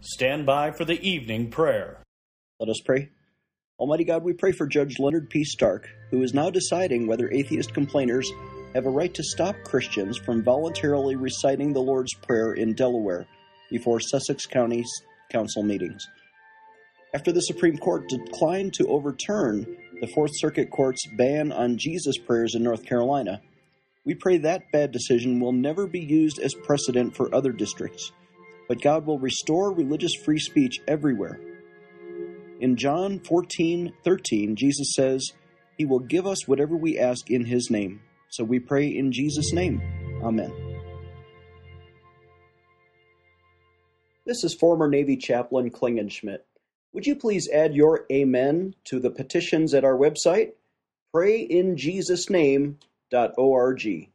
stand by for the evening prayer. Let us pray. Almighty God, we pray for Judge Leonard P. Stark, who is now deciding whether atheist complainers have a right to stop Christians from voluntarily reciting the Lord's Prayer in Delaware before Sussex County Council meetings. After the Supreme Court declined to overturn the Fourth Circuit Court's ban on Jesus prayers in North Carolina, we pray that bad decision will never be used as precedent for other districts, but God will restore religious free speech everywhere. In John 14:13, Jesus says, "He will give us whatever we ask in His name." So we pray in Jesus' name. Amen. This is former Navy Chaplain Klingenschmidt. Would you please add your amen to the petitions at our website, prayinjesusname.org.